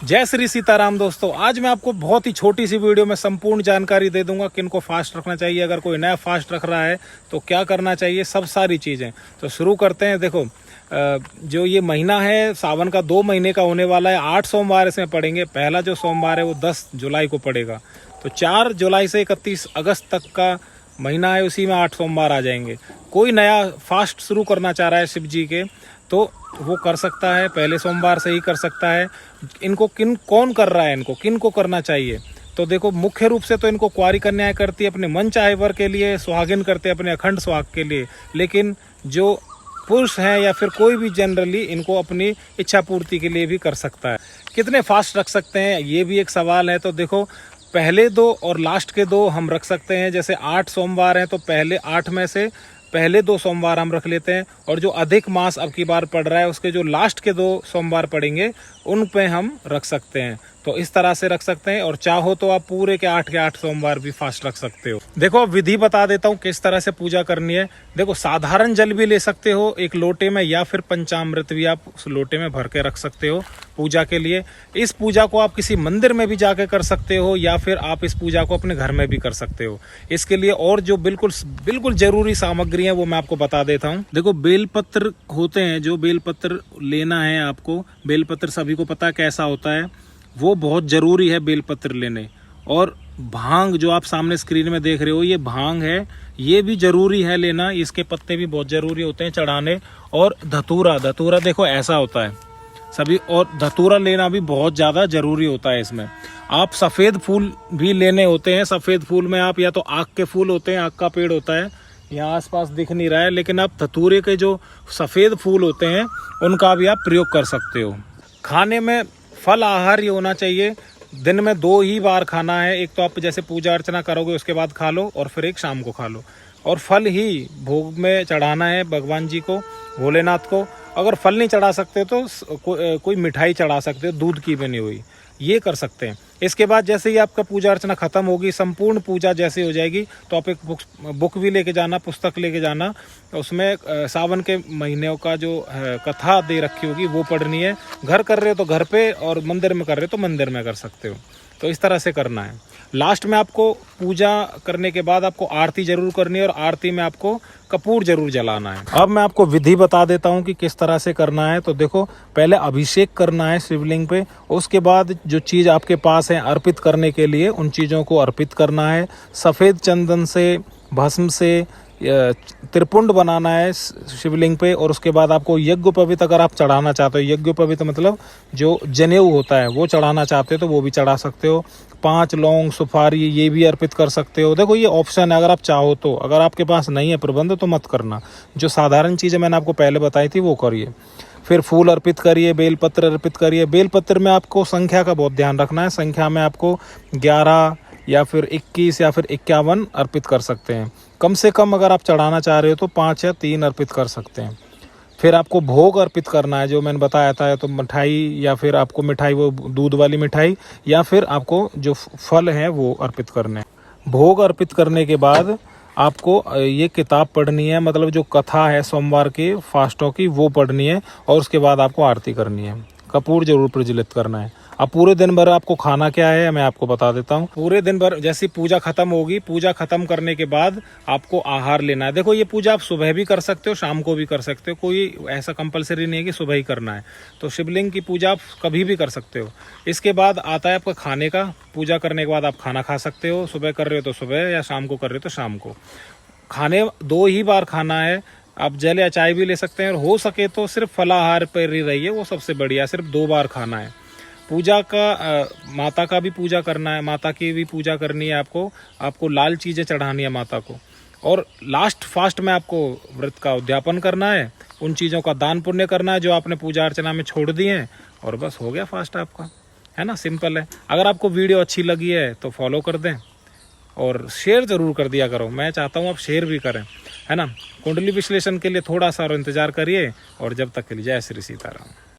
जय श्री सीताराम दोस्तों। आज मैं आपको बहुत ही छोटी सी वीडियो में संपूर्ण जानकारी दे दूंगा किन को फास्ट रखना चाहिए, अगर कोई नया फास्ट रख रहा है तो क्या करना चाहिए, सब सारी चीज़ें। तो शुरू करते हैं। देखो, जो ये महीना है सावन का 2 महीने का होने वाला है। 8 सोमवार इसमें पड़ेंगे। पहला जो सोमवार है वो 10 जुलाई को पड़ेगा। तो 4 जुलाई से 31 अगस्त तक का महीना है, उसी में 8 सोमवार आ जाएंगे। कोई नया फास्ट शुरू करना चाह रहा है शिव जी के तो वो कर सकता है, पहले सोमवार से ही कर सकता है। इनको कौन कर रहा है, इनको किन को करना चाहिए? तो देखो, मुख्य रूप से तो इनको कुंवारी कन्याएं करती है अपने मन चाहे वर के लिए, सुहागिन करते हैं अपने अखंड सुहाग के लिए। लेकिन जो पुरुष हैं या फिर कोई भी जनरली इनको अपनी इच्छा पूर्ति के लिए भी कर सकता है। कितने फास्ट रख सकते हैं, ये भी एक सवाल है। तो देखो, पहले 2 और लास्ट के 2 हम रख सकते हैं। जैसे 8 सोमवार हैं तो पहले 8 में से पहले 2 सोमवार हम रख लेते हैं, और जो अधिक मास अब की बार पड़ रहा है उसके जो लास्ट के 2 सोमवार पड़ेंगे उन पे हम रख सकते हैं। तो इस तरह से रख सकते हैं, और चाहो तो आप पूरे के 8 सोमवार भी फास्ट रख सकते हो। देखो, अब विधि बता देता हूँ किस तरह से पूजा करनी है। देखो, साधारण जल भी ले सकते हो एक लोटे में, या फिर पंचामृत भी आप उस लोटे में भर के रख सकते हो पूजा के लिए। इस पूजा को आप किसी मंदिर में भी जाके कर सकते हो, या फिर आप इस पूजा को अपने घर में भी कर सकते हो। इसके लिए और जो बिल्कुल जरूरी सामग्री है वो मैं आपको बता देता हूँ। देखो, बेलपत्र होते हैं, जो बेलपत्र लेना है आपको। बेलपत्र सभी को पता है कैसा होता है, वो बहुत ज़रूरी है बेलपत्र लेने। और भांग जो आप सामने स्क्रीन में देख रहे हो, ये भांग है, ये भी ज़रूरी है लेना। इसके पत्ते भी बहुत ज़रूरी होते हैं चढ़ाने। और धतूरा देखो ऐसा होता है सभी, और धतूरा लेना भी बहुत ज़्यादा ज़रूरी होता है इसमें। आप सफ़ेद फूल भी लेने होते हैं। सफ़ेद फूल में आप या तो आक के फूल होते हैं, आक का पेड़ होता है, यहाँ आसपास दिख नहीं रहा है, लेकिन आप धतूरे के जो सफ़ेद फूल होते हैं उनका भी आप प्रयोग कर सकते हो। खाने में फल आहार ये होना चाहिए। दिन में 2 ही बार खाना है। एक तो आप जैसे पूजा अर्चना करोगे उसके बाद खा लो, और फिर एक शाम को खा लो। और फल ही भोग में चढ़ाना है भगवान जी को, भोलेनाथ को। अगर फल नहीं चढ़ा सकते तो कोई मिठाई चढ़ा सकते हो, दूध की बनी हुई, ये कर सकते हैं। इसके बाद जैसे ही आपका पूजा अर्चना खत्म होगी, संपूर्ण पूजा जैसे हो जाएगी, तो आप एक बुक भी लेके जाना, पुस्तक लेके जाना। उसमें सावन के महीनों का जो कथा दे रखी होगी वो पढ़नी है। घर कर रहे हो तो घर पे, और मंदिर में कर रहे हो तो मंदिर में कर सकते हो। तो इस तरह से करना है। लास्ट में आपको पूजा करने के बाद आपको आरती जरूर करनी है, और आरती में आपको कपूर जरूर जलाना है। अब मैं आपको विधि बता देता हूँ कि किस तरह से करना है। तो देखो, पहले अभिषेक करना है शिवलिंग पे। उसके बाद जो चीज़ आपके पास है अर्पित करने के लिए, उन चीज़ों को अर्पित करना है। सफ़ेद चंदन से, भस्म से त्रिपुंड बनाना है शिवलिंग पे। और उसके बाद आपको यज्ञोपवीत अगर आप चढ़ाना चाहते हो, यज्ञोपवीत मतलब जो जनेऊ होता है वो चढ़ाना चाहते हो तो वो भी चढ़ा सकते हो। 5 लौंग, सुपारी, ये भी अर्पित कर सकते हो। देखो, ये ऑप्शन है अगर आप चाहो तो। अगर आपके पास नहीं है प्रबंध तो मत करना। जो साधारण चीज़ें मैंने आपको पहले बताई थी वो करिए। फिर फूल अर्पित करिए, बेलपत्र अर्पित करिए। बेलपत्र में आपको संख्या का बहुत ध्यान रखना है। संख्या में आपको 11 या फिर 21 या फिर 51 अर्पित कर सकते हैं। कम से कम अगर आप चढ़ाना चाह रहे हो तो 5 या 3 अर्पित कर सकते हैं। फिर आपको भोग अर्पित करना है, जो मैंने बताया था, तो मिठाई, या फिर आपको मिठाई वो दूध वाली मिठाई, या फिर आपको जो फल हैं वो अर्पित करने हैं। भोग अर्पित करने के बाद आपको ये किताब पढ़नी है, मतलब जो कथा है सोमवार के फास्टों की वो पढ़नी है, और उसके बाद आपको आरती करनी है। कपूर जरूर प्रज्वलित करना है। अब पूरे दिन भर आपको खाना क्या है मैं आपको बता देता हूँ। पूरे दिन भर जैसी पूजा खत्म होगी, पूजा खत्म करने के बाद आपको आहार लेना है। देखो, ये पूजा आप सुबह भी कर सकते हो, शाम को भी कर सकते हो, कोई ऐसा कंपलसरी नहीं है कि सुबह ही करना है। तो शिवलिंग की पूजा आप कभी भी कर सकते हो। इसके बाद आता है आपका खाने का। पूजा करने के बाद आप खाना खा सकते हो। सुबह कर रहे हो तो सुबह, या शाम को कर रहे हो तो शाम को। खाने 2 ही बार खाना है। आप जल या चाय भी ले सकते हैं, और हो सके तो सिर्फ फलाहार पर ही रहिए, वो सबसे बढ़िया। सिर्फ 2 बार खाना है। पूजा का माता का भी पूजा करना है, माता की भी पूजा करनी है आपको लाल चीज़ें चढ़ानी है माता को। और लास्ट फास्ट में आपको व्रत का उद्यापन करना है, उन चीज़ों का दान पुण्य करना है जो आपने पूजा अर्चना में छोड़ दी हैं, और बस हो गया फास्ट आपका। है ना, सिंपल है। अगर आपको वीडियो अच्छी लगी है तो फॉलो कर दें, और शेयर ज़रूर कर दिया करो। मैं चाहता हूँ आप शेयर भी करें, है ना। कुंडली विश्लेषण के लिए थोड़ा सा और इंतज़ार करिए, और जब तक के लिए जय श्री सीताराम।